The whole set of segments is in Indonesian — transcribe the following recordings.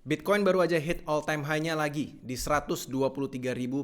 Bitcoin baru aja hit all time high-nya lagi di 123.000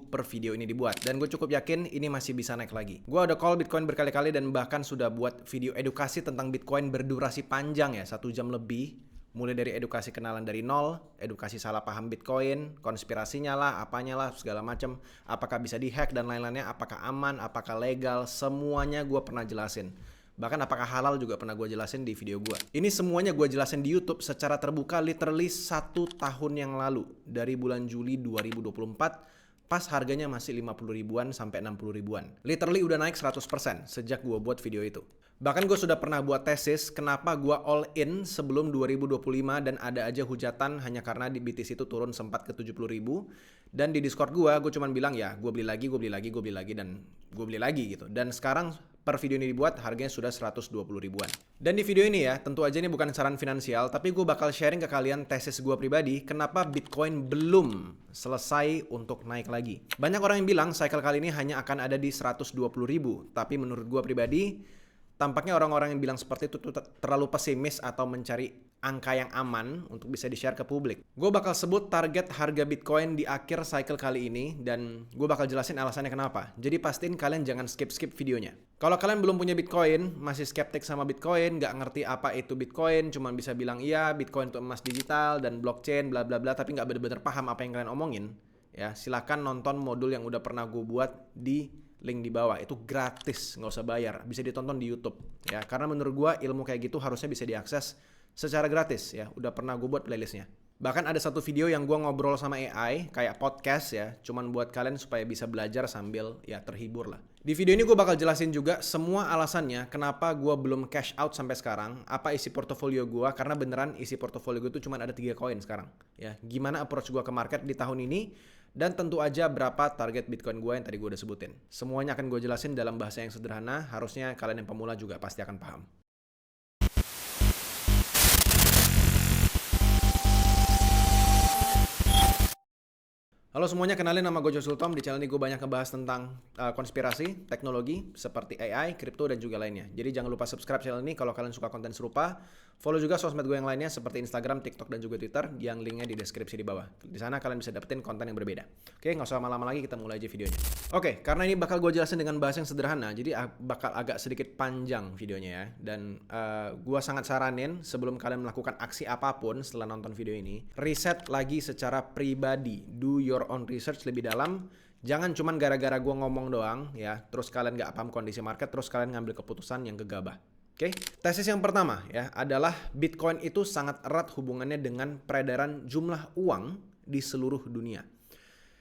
per video ini dibuat. Dan gue cukup yakin ini masih bisa naik lagi. Gue udah call Bitcoin berkali-kali dan bahkan sudah buat video edukasi tentang Bitcoin berdurasi panjang ya, 1 jam lebih. Mulai dari edukasi kenalan dari nol, edukasi salah paham Bitcoin, konspirasinya lah, apanya lah, segala macam. Apakah bisa dihack dan lain-lainnya, apakah aman, apakah legal, semuanya gue pernah jelasin. Bahkan apakah halal juga pernah gue jelasin di video gue. Ini semuanya gue jelasin di YouTube secara terbuka literally 1 tahun yang lalu. Dari bulan Juli 2024, pas harganya masih 50 ribuan sampai 60 ribuan. Literally udah naik 100% sejak gue buat video itu. Bahkan gue sudah pernah buat tesis kenapa gue all in sebelum 2025 dan ada aja hujatan hanya karena di BTC itu turun sempat ke 70 ribu. Dan di Discord gue cuman bilang ya gue beli lagi dan gue beli lagi gitu. Dan sekarang per video ini dibuat harganya sudah 120 ribuan. Dan di video ini ya tentu aja ini bukan saran finansial tapi gue bakal sharing ke kalian tesis gue pribadi kenapa Bitcoin belum selesai untuk naik lagi. Banyak orang yang bilang cycle kali ini hanya akan ada di 120 ribu. Tapi menurut gue pribadi tampaknya orang-orang yang bilang seperti itu terlalu pesimis atau mencari angka yang aman untuk bisa di-share ke publik. Gue bakal sebut target harga Bitcoin di akhir cycle kali ini dan gue bakal jelasin alasannya kenapa. Jadi pastiin kalian jangan skip videonya. Kalau kalian belum punya Bitcoin, masih skeptik sama Bitcoin, nggak ngerti apa itu Bitcoin, cuma bisa bilang iya Bitcoin itu emas digital dan blockchain bla bla bla, tapi nggak benar-benar paham apa yang kalian omongin, ya silakan nonton modul yang udah pernah gue buat di link di bawah. Itu gratis, nggak usah bayar, bisa ditonton di YouTube ya, karena menurut gua ilmu kayak gitu harusnya bisa diakses secara gratis ya. Udah pernah gue buat playlistnya. Bahkan ada satu video yang gua ngobrol sama AI kayak podcast ya, cuman buat kalian supaya bisa belajar sambil ya terhibur lah. Di video ini gue bakal jelasin juga semua alasannya kenapa gua belum cash out sampai sekarang, apa isi portofolio gua, karena beneran isi portofolio gue tuh cuma ada 3 koin sekarang ya. Gimana approach gua ke market di tahun ini, dan tentu aja berapa target Bitcoin gue yang tadi gue udah sebutin. Semuanya akan gue jelasin dalam bahasa yang sederhana, harusnya kalian yang pemula juga pasti akan paham. Halo semuanya, kenalin nama gue Joshua Tom. Di channel ini gue banyak ngebahas tentang konspirasi, teknologi, seperti AI, kripto, dan juga lainnya. Jadi jangan lupa subscribe channel ini kalau kalian suka konten serupa. Follow juga sosmed gue yang lainnya seperti Instagram, TikTok, dan juga Twitter yang linknya di deskripsi di bawah. Di sana kalian bisa dapetin konten yang berbeda. Oke, nggak usah lama-lama lagi, kita mulai aja videonya. Oke, karena ini bakal gue jelasin dengan bahasa yang sederhana, jadi bakal agak sedikit panjang videonya ya. Dan gue sangat saranin sebelum kalian melakukan aksi apapun setelah nonton video ini, riset lagi secara pribadi, do your own research lebih dalam. Jangan cuman gara-gara gue ngomong doang ya, terus kalian nggak paham kondisi market, terus kalian ngambil keputusan yang gegabah. Oke, tesis yang pertama ya adalah Bitcoin itu sangat erat hubungannya dengan peredaran jumlah uang di seluruh dunia.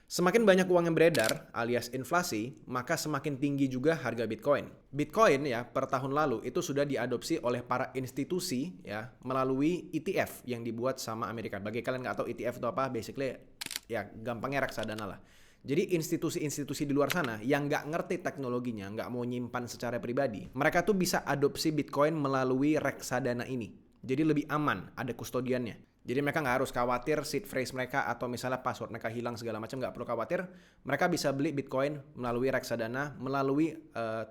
Semakin banyak uang yang beredar alias inflasi, maka semakin tinggi juga harga Bitcoin. Bitcoin ya per tahun lalu itu sudah diadopsi oleh para institusi ya melalui ETF yang dibuat sama Amerika. Bagi kalian nggak tahu ETF itu apa, basically ya gampangnya reksadana lah. Jadi institusi-institusi di luar sana yang nggak ngerti teknologinya, nggak mau nyimpan secara pribadi, mereka tuh bisa adopsi Bitcoin melalui reksadana ini. Jadi lebih aman, ada kustodiannya. Jadi mereka nggak harus khawatir seed phrase mereka atau misalnya password mereka hilang segala macam, nggak perlu khawatir. Mereka bisa beli Bitcoin melalui reksadana, melalui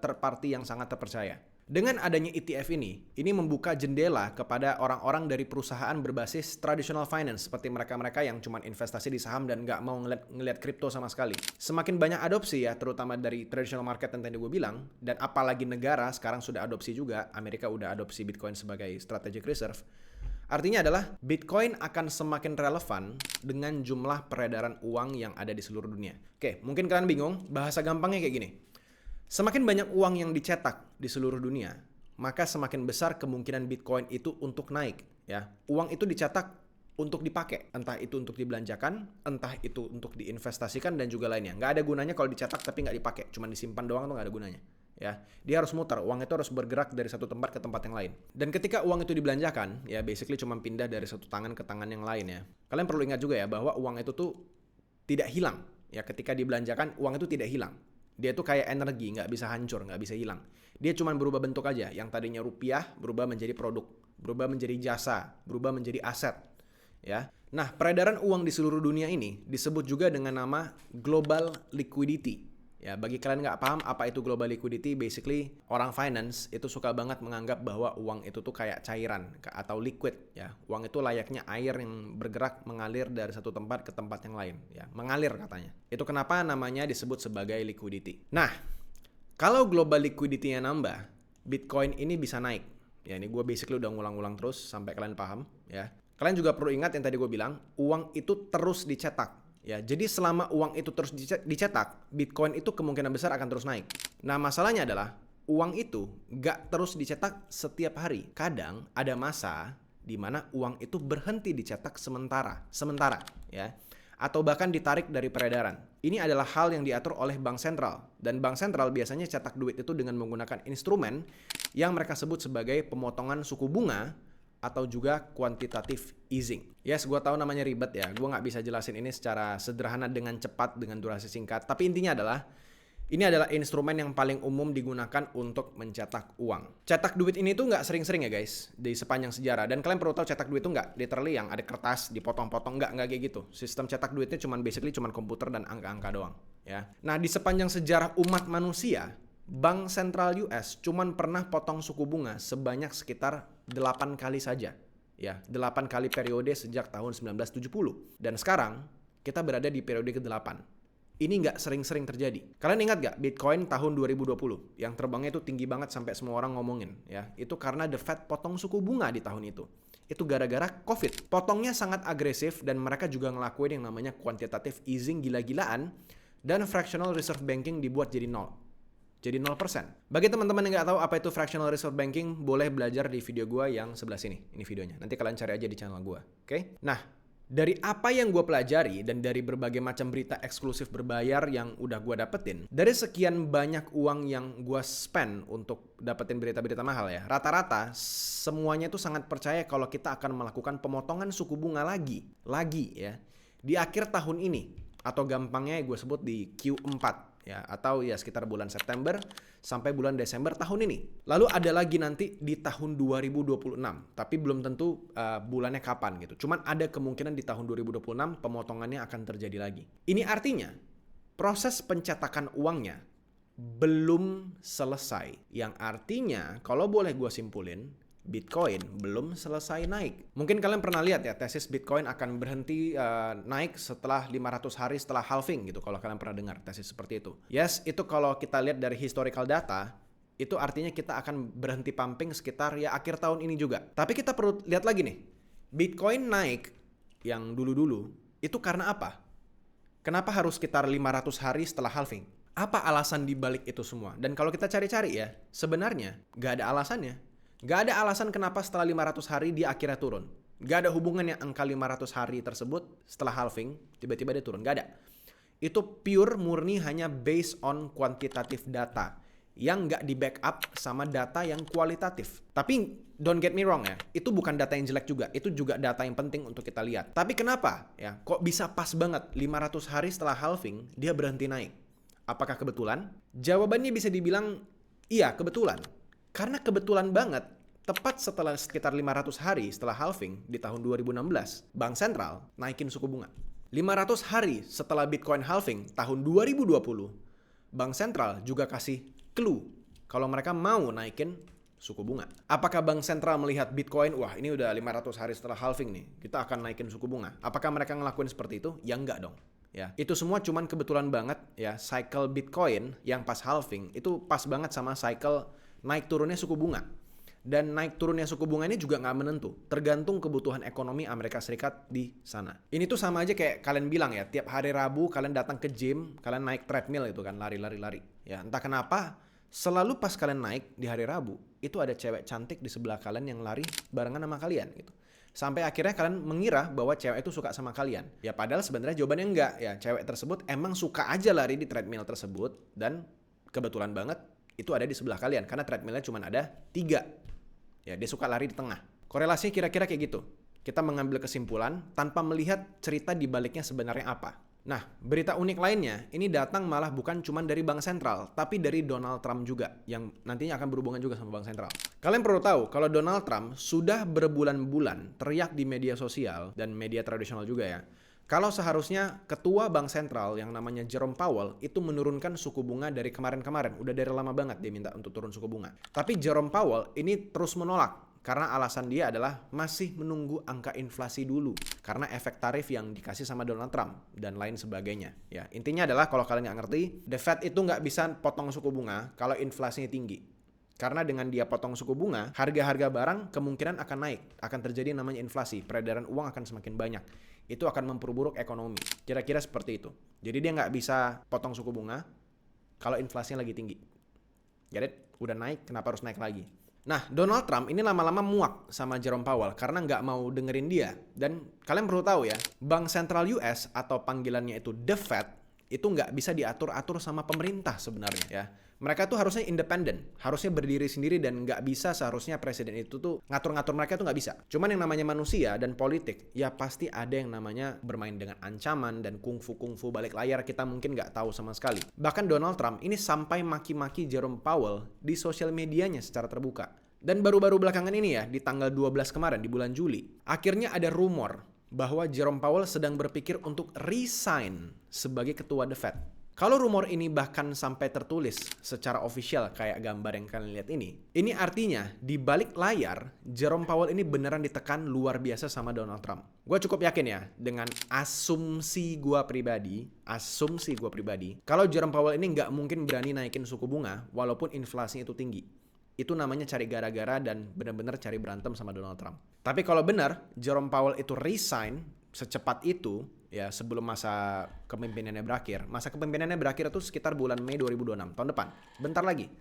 third party yang sangat terpercaya. Dengan adanya ETF ini membuka jendela kepada orang-orang dari perusahaan berbasis traditional finance seperti mereka-mereka yang cuma investasi di saham dan nggak mau ngeliat kripto sama sekali. Semakin banyak adopsi ya, terutama dari traditional market yang tadi gue bilang, dan apalagi negara sekarang sudah adopsi juga, Amerika udah adopsi Bitcoin sebagai strategic reserve. Artinya adalah Bitcoin akan semakin relevan dengan jumlah peredaran uang yang ada di seluruh dunia. Oke, mungkin kalian bingung, bahasa gampangnya kayak gini. Semakin banyak uang yang dicetak di seluruh dunia, maka semakin besar kemungkinan Bitcoin itu untuk naik. Ya, uang itu dicetak untuk dipakai, entah itu untuk dibelanjakan, entah itu untuk diinvestasikan dan juga lainnya. Nggak ada gunanya kalau dicetak tapi nggak dipakai, cuma disimpan doang tuh nggak ada gunanya. Ya, dia harus muter, uang itu harus bergerak dari satu tempat ke tempat yang lain. Dan ketika uang itu dibelanjakan, ya basically cuma pindah dari satu tangan ke tangan yang lain ya. Kalian perlu ingat juga ya bahwa uang itu tuh tidak hilang. Ya, ketika dibelanjakan uang itu tidak hilang. Dia tuh kayak energi, nggak bisa hancur, nggak bisa hilang. Dia cuma berubah bentuk aja. Yang tadinya rupiah berubah menjadi produk, berubah menjadi jasa, berubah menjadi aset. Ya. Nah, peredaran uang di seluruh dunia ini disebut juga dengan nama global liquidity. Ya, bagi kalian nggak paham apa itu global liquidity, basically orang finance itu suka banget menganggap bahwa uang itu tuh kayak cairan atau liquid ya. Uang itu layaknya air yang bergerak mengalir dari satu tempat ke tempat yang lain ya, mengalir katanya. Itu kenapa namanya disebut sebagai liquidity. Nah, kalau global liquidity-nya nambah, Bitcoin ini bisa naik. Ya, ini gue basically udah ngulang-ulang terus sampai kalian paham ya. Kalian juga perlu ingat yang tadi gue bilang, uang itu terus dicetak. Ya, jadi selama uang itu terus dicetak, Bitcoin itu kemungkinan besar akan terus naik. Nah, masalahnya adalah uang itu gak terus dicetak setiap hari. Kadang ada masa di mana uang itu berhenti dicetak sementara ya, atau bahkan ditarik dari peredaran. Ini adalah hal yang diatur oleh bank sentral, dan bank sentral biasanya cetak duit itu dengan menggunakan instrumen yang mereka sebut sebagai pemotongan suku bunga atau juga quantitative easing. Yes, gue tahu namanya ribet ya. Gue nggak bisa jelasin ini secara sederhana dengan cepat dengan durasi singkat. Tapi intinya adalah ini adalah instrumen yang paling umum digunakan untuk mencetak uang. Cetak duit ini tuh nggak sering-sering ya guys di sepanjang sejarah. Dan kalian perlu tahu cetak duit itu nggak literally yang ada kertas dipotong-potong, nggak kayak gitu. Sistem cetak duitnya basically cuman komputer dan angka-angka doang. Ya. Nah, di sepanjang sejarah umat manusia, Bank Sentral US cuman pernah potong suku bunga sebanyak sekitar 8 kali saja. Ya, 8 kali periode sejak tahun 1970. Dan sekarang kita berada di periode ke-8. Ini nggak sering-sering terjadi. Kalian ingat nggak Bitcoin tahun 2020 yang terbangnya itu tinggi banget sampai semua orang ngomongin ya. Itu karena The Fed potong suku bunga di tahun itu. Itu gara-gara COVID. Potongnya sangat agresif dan mereka juga ngelakuin yang namanya quantitative easing gila-gilaan dan fractional reserve banking dibuat jadi 0. Jadi 0%. Bagi teman-teman yang nggak tahu apa itu fractional reserve banking, boleh belajar di video gue yang sebelah sini. Ini videonya. Nanti kalian cari aja di channel gue. Oke? Nah, dari apa yang gue pelajari dan dari berbagai macam berita eksklusif berbayar yang udah gue dapetin, dari sekian banyak uang yang gue spend untuk dapetin berita-berita mahal ya, rata-rata semuanya itu sangat percaya kalau kita akan melakukan pemotongan suku bunga lagi ya, di akhir tahun ini. Atau gampangnya gue sebut di Q4. Ya, atau ya sekitar bulan September sampai bulan Desember tahun ini. Lalu ada lagi nanti di tahun 2026, tapi belum tentu bulannya kapan gitu. Cuman ada kemungkinan di tahun 2026 pemotongannya akan terjadi lagi. Ini artinya proses pencetakan uangnya belum selesai. Yang artinya kalau boleh gue simpulin, Bitcoin belum selesai naik. Mungkin kalian pernah lihat ya tesis Bitcoin akan berhenti naik setelah 500 hari setelah halving gitu, kalau kalian pernah dengar tesis seperti itu. Yes, itu kalau kita lihat dari historical data, itu artinya kita akan berhenti pumping sekitar ya akhir tahun ini juga. Tapi kita perlu lihat lagi nih, Bitcoin naik yang dulu-dulu itu karena apa? Kenapa harus sekitar 500 hari setelah halving? Apa alasan dibalik itu semua? Dan kalau kita cari-cari ya, sebenarnya gak ada alasannya. Gak ada alasan kenapa setelah 500 hari dia akhirnya turun. Gak ada hubungannya angka 500 hari tersebut setelah halving, tiba-tiba dia turun. Gak ada. Itu pure murni hanya based on quantitative data yang gak di backup sama data yang kualitatif. Tapi don't get me wrong ya, itu bukan data yang jelek juga. Itu juga data yang penting untuk kita lihat. Tapi kenapa ya kok bisa pas banget 500 hari setelah halving dia berhenti naik? Apakah kebetulan? Jawabannya bisa dibilang iya, kebetulan. Karena kebetulan banget, tepat setelah sekitar 500 hari setelah halving di tahun 2016, Bank Sentral naikin suku bunga. 500 hari setelah Bitcoin halving tahun 2020, Bank Sentral juga kasih clue kalau mereka mau naikin suku bunga. Apakah Bank Sentral melihat Bitcoin, wah ini udah 500 hari setelah halving nih, kita akan naikin suku bunga. Apakah mereka ngelakuin seperti itu? Ya enggak dong. Ya, itu semua cuman kebetulan banget ya, cycle Bitcoin yang pas halving itu pas banget sama cycle naik turunnya suku bunga. Dan naik turunnya suku bunga ini juga nggak menentu. Tergantung kebutuhan ekonomi Amerika Serikat di sana. Ini tuh sama aja kayak kalian bilang ya, tiap hari Rabu kalian datang ke gym, kalian naik treadmill itu kan, lari. Ya, entah kenapa, selalu pas kalian naik di hari Rabu, itu ada cewek cantik di sebelah kalian yang lari barengan sama kalian gitu. Sampai akhirnya kalian mengira bahwa cewek itu suka sama kalian. Ya padahal sebenarnya jawabannya enggak. Ya, cewek tersebut emang suka aja lari di treadmill tersebut, dan kebetulan banget itu ada di sebelah kalian karena treadmillnya cuma ada 3. Ya, dia suka lari di tengah. Korelasinya kira-kira kayak gitu. Kita mengambil kesimpulan tanpa melihat cerita di baliknya sebenarnya apa. Nah, berita unik lainnya ini datang malah bukan cuma dari Bank Sentral, tapi dari Donald Trump juga, yang nantinya akan berhubungan juga sama Bank Sentral. Kalian perlu tahu kalau Donald Trump sudah berbulan-bulan teriak di media sosial dan media tradisional juga ya, Kalau seharusnya ketua bank sentral yang namanya Jerome Powell itu menurunkan suku bunga dari kemarin-kemarin, udah dari lama banget dia minta untuk turun suku bunga. Tapi Jerome Powell ini terus menolak karena alasan dia adalah masih menunggu angka inflasi dulu karena efek tarif yang dikasih sama Donald Trump dan lain sebagainya. Ya, intinya adalah kalau kalian nggak ngerti, the Fed itu nggak bisa potong suku bunga kalau inflasinya tinggi. Karena dengan dia potong suku bunga, harga-harga barang kemungkinan akan naik. Akan terjadi namanya inflasi, peredaran uang akan semakin banyak. Itu akan memperburuk ekonomi. Kira-kira seperti itu. Jadi dia nggak bisa potong suku bunga kalau inflasinya lagi tinggi. Get it? Udah naik, kenapa harus naik lagi? Nah, Donald Trump ini lama-lama muak sama Jerome Powell karena nggak mau dengerin dia. Dan kalian perlu tahu ya, Bank Sentral US atau panggilannya itu The Fed, itu nggak bisa diatur-atur sama pemerintah sebenarnya ya. Mereka tuh harusnya independen, harusnya berdiri sendiri dan nggak bisa seharusnya presiden itu tuh ngatur-ngatur mereka tuh nggak bisa. Cuman yang namanya manusia dan politik, ya pasti ada yang namanya bermain dengan ancaman dan kungfu-kungfu balik layar kita mungkin nggak tahu sama sekali. Bahkan Donald Trump ini sampai maki-maki Jerome Powell di sosial medianya secara terbuka. Dan baru-baru belakangan ini ya, di tanggal 12 kemarin, di bulan Juli, akhirnya ada rumor bahwa Jerome Powell sedang berpikir untuk resign sebagai ketua The Fed. Kalau rumor ini bahkan sampai tertulis secara official kayak gambar yang kalian lihat ini artinya di balik layar Jerome Powell ini beneran ditekan luar biasa sama Donald Trump. Gue cukup yakin ya dengan asumsi gue pribadi, kalau Jerome Powell ini nggak mungkin berani naikin suku bunga walaupun inflasinya itu tinggi. Itu namanya cari gara-gara dan benar-benar cari berantem sama Donald Trump. Tapi kalau benar Jerome Powell itu resign secepat itu, ya sebelum masa kepemimpinannya berakhir. Masa kepemimpinannya berakhir itu sekitar bulan Mei 2026, tahun depan. Bentar lagi.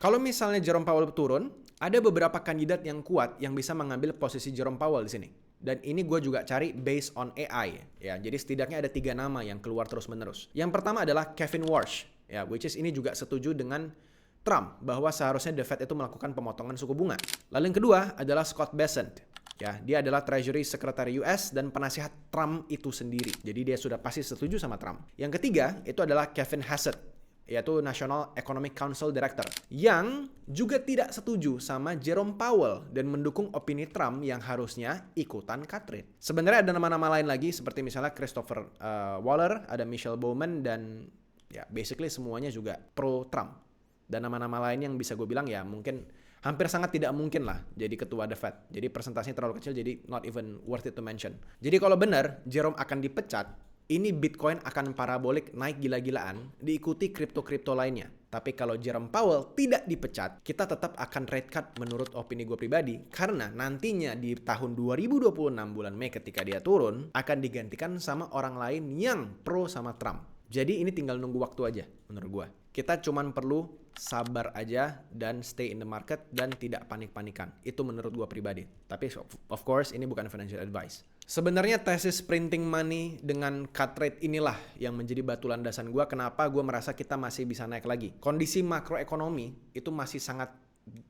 Kalau misalnya Jerome Powell turun, ada beberapa kandidat yang kuat yang bisa mengambil posisi Jerome Powell di sini. Dan ini gue juga cari based on AI. Ya, jadi setidaknya ada 3 nama yang keluar terus-menerus. Yang pertama adalah Kevin Warsh, ya, which is ini juga setuju dengan Trump bahwa seharusnya The Fed itu melakukan pemotongan suku bunga. Lalu yang kedua adalah Scott Bessent. Ya, dia adalah Treasury Secretary US dan penasihat Trump itu sendiri. Jadi dia sudah pasti setuju sama Trump. Yang ketiga itu adalah Kevin Hassett, yaitu National Economic Council Director, yang juga tidak setuju sama Jerome Powell dan mendukung opini Trump yang harusnya ikutan cut rate. Sebenarnya ada nama-nama lain lagi seperti misalnya Christopher Waller, ada Michelle Bowman, dan ya basically semuanya juga pro Trump. Dan nama-nama lain yang bisa gue bilang ya mungkin hampir sangat tidak mungkin lah jadi ketua The Fed. Jadi persentasenya terlalu kecil, jadi not even worth it to mention. Jadi kalau benar Jerome akan dipecat, ini Bitcoin akan parabolik naik gila-gilaan, diikuti kripto-kripto lainnya. Tapi kalau Jerome Powell tidak dipecat, kita tetap akan rate cut menurut opini gue pribadi. Karena nantinya di tahun 2026 bulan Mei ketika dia turun, akan digantikan sama orang lain yang pro sama Trump. Jadi ini tinggal nunggu waktu aja menurut gue. Kita cuman perlu sabar aja dan stay in the market dan tidak panik-panikan. Itu menurut gue pribadi. Tapi of course ini bukan financial advice. Sebenarnya tesis printing money dengan cut rate inilah yang menjadi batu landasan gue kenapa gue merasa kita masih bisa naik lagi. Kondisi makroekonomi itu masih sangat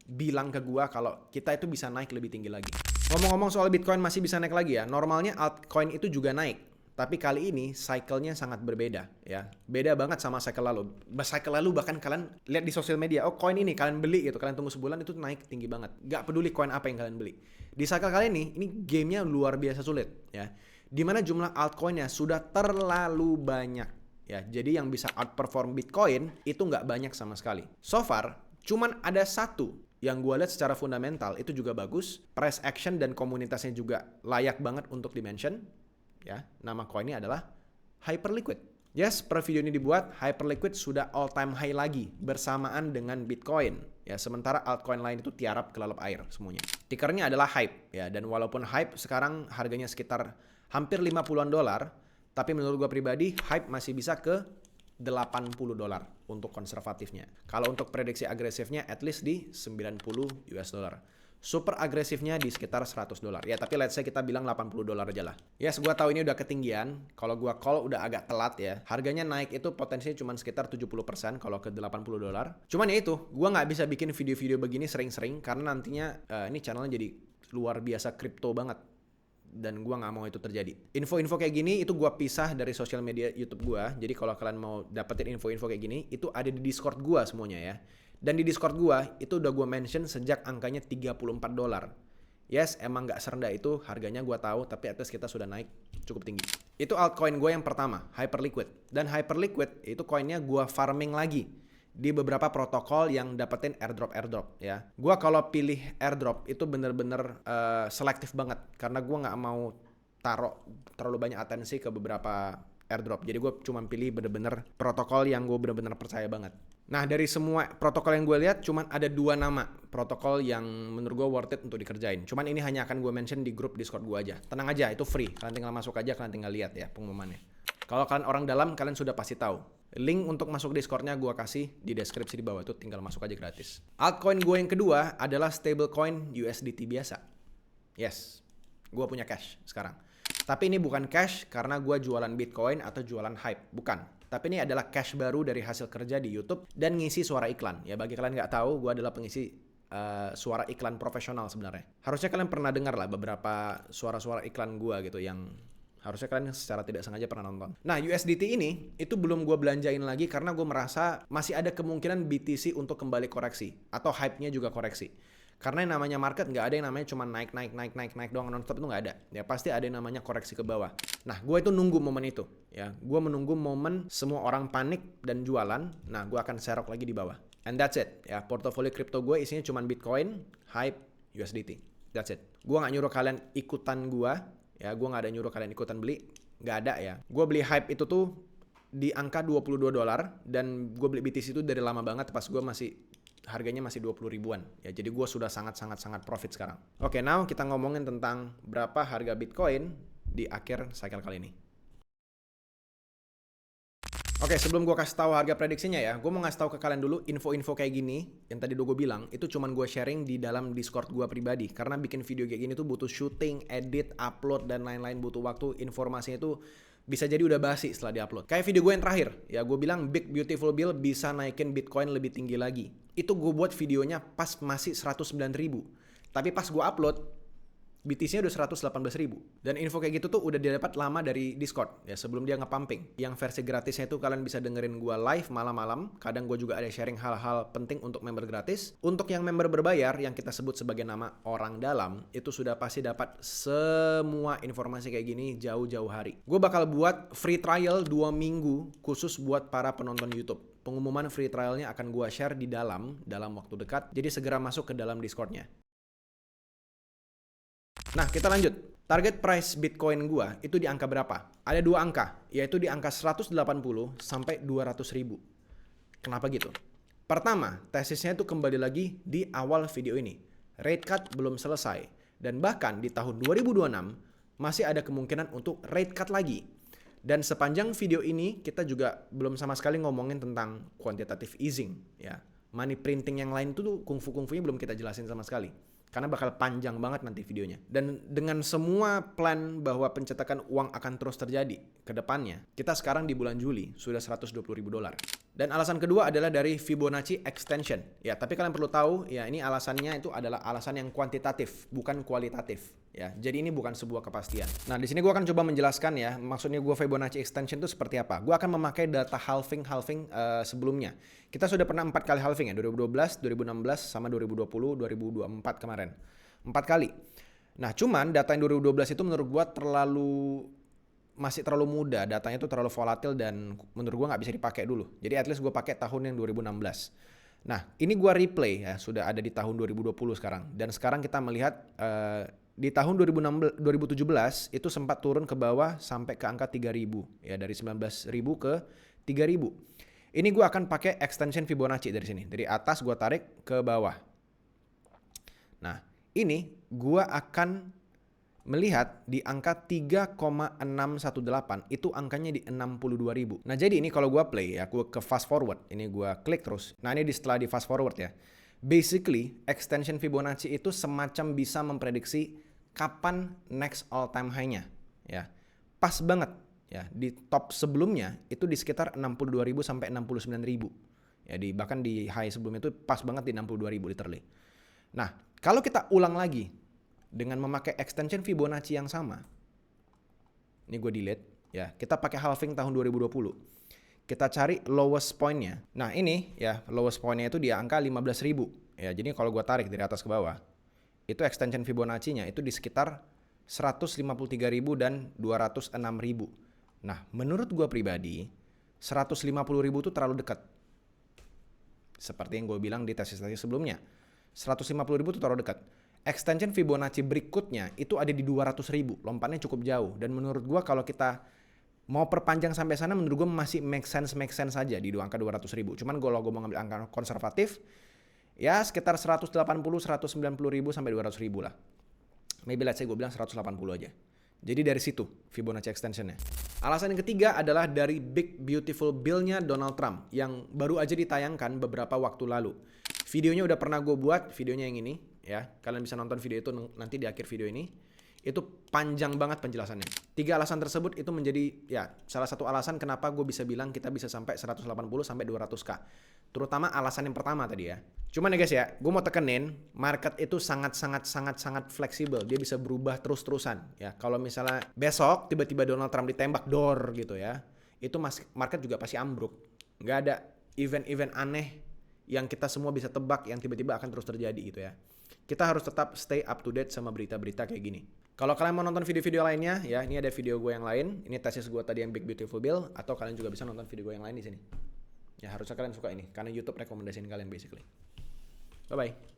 bilang ke gue kalau kita itu bisa naik lebih tinggi lagi. Ngomong-ngomong soal Bitcoin masih bisa naik lagi ya. Normalnya altcoin itu juga naik. Tapi kali ini cycle-nya sangat berbeda ya. Beda banget sama cycle lalu. Cycle lalu bahkan kalian lihat di sosial media, oh coin ini kalian beli gitu. Kalian tunggu sebulan itu naik tinggi banget. Gak peduli coin apa yang kalian beli. Di cycle kali ini gamenya luar biasa sulit ya. Dimana jumlah altcoinnya sudah terlalu banyak ya. Jadi yang bisa outperform Bitcoin itu gak banyak sama sekali. So far, cuman ada satu yang gue lihat secara fundamental itu juga bagus. Price action dan komunitasnya juga layak banget untuk dimention. Ya, nama coinnya adalah Hyperliquid. Yes, per video ini dibuat, Hyperliquid sudah all time high lagi bersamaan dengan Bitcoin. Ya, sementara altcoin lain itu tiarap ke lalap air semuanya. Tickernya adalah HYPE ya, dan walaupun HYPE sekarang harganya sekitar hampir $50, tapi menurut gue pribadi HYPE masih bisa ke $80 untuk konservatifnya. Kalau untuk prediksi agresifnya at least di $90. Super agresifnya di sekitar $100. Ya tapi let's say kita bilang $80 aja lah. Yes, gue tahu ini udah ketinggian. Kalau gue call udah agak telat ya. Harganya naik itu potensinya cuma sekitar 70% kalau ke $80. Cuman ya itu, gue nggak bisa bikin video-video begini sering-sering karena nantinya ini channelnya jadi luar biasa kripto banget. Dan gue nggak mau itu terjadi. Info-info kayak gini itu gue pisah dari sosial media YouTube gue. Jadi kalau kalian mau dapetin info-info kayak gini, itu ada di Discord gue semuanya ya. Dan di Discord gue, itu udah gue mention sejak angkanya $34. Yes, emang nggak serendah itu harganya gue tahu, tapi at least kita sudah naik cukup tinggi. Itu altcoin gue yang pertama, Hyperliquid. Dan Hyperliquid itu koinnya gue farming lagi di beberapa protokol yang dapetin airdrop ya. Gue kalau pilih airdrop itu bener-bener selektif banget, karena gue nggak mau taruh terlalu banyak atensi ke beberapa airdrop. Jadi gue cuma pilih bener-bener protokol yang gue bener-bener percaya banget. Nah, dari semua protokol yang gue lihat cuman ada 2 nama protokol yang menurut gue worth it untuk dikerjain. Cuman ini hanya akan gue mention di grup Discord gue aja. Tenang aja, itu free. Kalian tinggal masuk aja, kalian tinggal lihat ya pengumumannya. Kalau kalian orang dalam, kalian sudah pasti tahu. Link untuk masuk Discord-nya gue kasih di deskripsi di bawah, itu tinggal masuk aja gratis. Altcoin gue yang kedua adalah stablecoin USDT biasa. Yes, gue punya cash sekarang. Tapi ini bukan cash karena gue jualan Bitcoin atau jualan hype, bukan. Tapi ini adalah cash baru dari hasil kerja di YouTube dan ngisi suara iklan. Ya, bagi kalian nggak tahu, gue adalah pengisi suara iklan profesional sebenarnya. Harusnya kalian pernah dengar lah beberapa suara-suara iklan gue gitu yang harusnya kalian secara tidak sengaja pernah nonton. Nah, USDT ini itu belum gue belanjain lagi karena gue merasa masih ada kemungkinan BTC untuk kembali koreksi atau hype-nya juga koreksi. Karena yang namanya market nggak ada yang namanya cuma naik doang non-stop, itu nggak ada. Ya pasti ada yang namanya koreksi ke bawah. Nah, gue itu nunggu momen itu. Ya, gue menunggu momen semua orang panik dan jualan. Nah, gue akan serok lagi di bawah. And that's it. Ya, portofolio kripto gue isinya cuma Bitcoin, hype, USDT. That's it. Gue nggak nyuruh kalian ikutan gue. Ya, gue nggak ada nyuruh kalian ikutan beli. Nggak ada ya. Gue beli hype itu tuh di angka $22 dan gue beli BTC itu dari lama banget pas gue masih harganya masih 20 ribuan ya, jadi gue sudah sangat profit sekarang. Oke, now kita ngomongin tentang berapa harga Bitcoin di akhir cycle kali ini. Oke, sebelum gue kasih tahu harga prediksinya ya, gue mau ngasih tahu ke kalian dulu info-info kayak gini yang tadi udah gue bilang, itu cuman gue sharing di dalam Discord gue pribadi, karena bikin video kayak gini tuh butuh shooting, edit, upload dan lain-lain, butuh waktu. Informasinya itu bisa jadi udah basi setelah diupload. Kayak video gue yang terakhir, ya gue bilang Big Beautiful Bill bisa naikin Bitcoin lebih tinggi lagi. Itu gue buat videonya pas masih 109.000. Tapi pas gue upload, BTC-nya udah 118.000. Dan info kayak gitu tuh udah didapat lama dari Discord, ya sebelum dia nge-pumping. Yang versi gratisnya itu kalian bisa dengerin gue live malam-malam. Kadang gue juga ada sharing hal-hal penting untuk member gratis. Untuk yang member berbayar, yang kita sebut sebagai nama orang dalam, itu sudah pasti dapat semua informasi kayak gini jauh-jauh hari. Gue bakal buat free trial 2 minggu khusus buat para penonton YouTube. Pengumuman free trialnya akan gue share di dalam waktu dekat. Jadi segera masuk ke dalam Discord-nya. Nah, kita lanjut. Target price Bitcoin gua itu di angka berapa? Ada 2 angka, yaitu di angka 180 sampai 200 ribu. Kenapa gitu? Pertama, tesisnya itu kembali lagi di awal video ini. Rate cut belum selesai. Dan bahkan di tahun 2026 masih ada kemungkinan untuk rate cut lagi. Dan sepanjang video ini kita juga belum sama sekali ngomongin tentang quantitative easing. Ya. Money printing yang lain itu tuh kungfu-kungfunya belum kita jelasin sama sekali. Karena bakal panjang banget nanti videonya. Dan dengan semua plan bahwa pencetakan uang akan terus terjadi ke depannya, kita sekarang di bulan Juli sudah $120.000. Dan alasan kedua adalah dari Fibonacci extension. Ya, tapi kalian perlu tahu, ya ini alasannya itu adalah alasan yang kuantitatif, bukan kualitatif. Ya, jadi ini bukan sebuah kepastian. Nah, di sini gue akan coba menjelaskan ya, maksudnya gue Fibonacci extension itu seperti apa. Gue akan memakai data halving sebelumnya. Kita sudah pernah 4 kali halving ya, 2012, 2016, sama 2020, 2024 kemarin. 4 kali. Nah, cuman data yang 2012 itu menurut gue masih terlalu muda, datanya itu terlalu volatil dan menurut gue nggak bisa dipakai dulu. Jadi at least gue pakai tahun yang 2016. Nah, ini gue replay ya, sudah ada di tahun 2020 sekarang. Dan sekarang kita melihat di tahun 2017 itu sempat turun ke bawah sampai ke angka 3.000 ya, dari 19.000 ke 3.000. Ini gue akan pakai extension Fibonacci dari sini. Dari atas gue tarik ke bawah. Nah, ini gue akan melihat di angka 3,618, itu angkanya di 62.000. Nah, jadi ini kalau gue play ya, gue ke fast forward. Ini gue klik terus. Nah, ini setelah di fast forward ya. Basically, extension Fibonacci itu semacam bisa memprediksi kapan next all time high-nya. Ya, pas banget. Ya, di top sebelumnya itu di sekitar 62.000 sampai 69.000. Ya, bahkan di high sebelumnya itu pas banget di 62.000 literally. Nah, kalau kita ulang lagi dengan memakai extension Fibonacci yang sama. Ini gue delete ya. Kita pakai halving tahun 2020. Kita cari lowest point-nya. Nah, ini ya lowest point-nya itu di angka 15.000. Ya, jadi kalau gue tarik dari atas ke bawah, itu extension Fibonacci-nya itu di sekitar 153.000 dan 206.000. Nah, menurut gue pribadi, 150.000 itu terlalu dekat. Seperti yang gue bilang di tesis-tesis sebelumnya. 150.000 itu terlalu dekat. Extension Fibonacci berikutnya itu ada di 200.000. Lompatnya cukup jauh. Dan menurut gue kalau kita mau perpanjang sampai sana, menurut gue masih make sense saja di angka 200.000. Cuman kalau gue mau ngambil angka konservatif, ya sekitar 180, 190.000 sampai 200.000 lah. Maybe let's say gue bilang 180 aja. Jadi dari situ Fibonacci extensionnya. Alasan yang ketiga adalah dari Big Beautiful Bill-nya Donald Trump yang baru aja ditayangkan beberapa waktu lalu. Videonya udah pernah gue buat, videonya yang ini ya. Kalian bisa nonton video itu nanti di akhir video ini. Itu panjang banget penjelasannya. 3 alasan tersebut itu menjadi ya salah satu alasan kenapa gue bisa bilang kita bisa sampai 180 sampai 200k. Terutama alasan yang pertama tadi ya. Cuman ya guys ya, gue mau tekenin market itu sangat fleksibel. Dia bisa berubah terus-terusan ya. Kalau misalnya besok tiba-tiba Donald Trump ditembak door gitu ya, itu market juga pasti ambruk. Nggak ada event-event aneh yang kita semua bisa tebak yang tiba-tiba akan terus terjadi gitu ya. Kita harus tetap stay up to date sama berita-berita kayak gini. Kalau kalian mau nonton video-video lainnya ya, ini ada video gue yang lain. Ini tesis gue tadi yang Big Beautiful Bill, atau kalian juga bisa nonton video gue yang lain di sini. Ya harusnya kalian suka ini karena YouTube rekomendasiin kalian basically. Bye bye.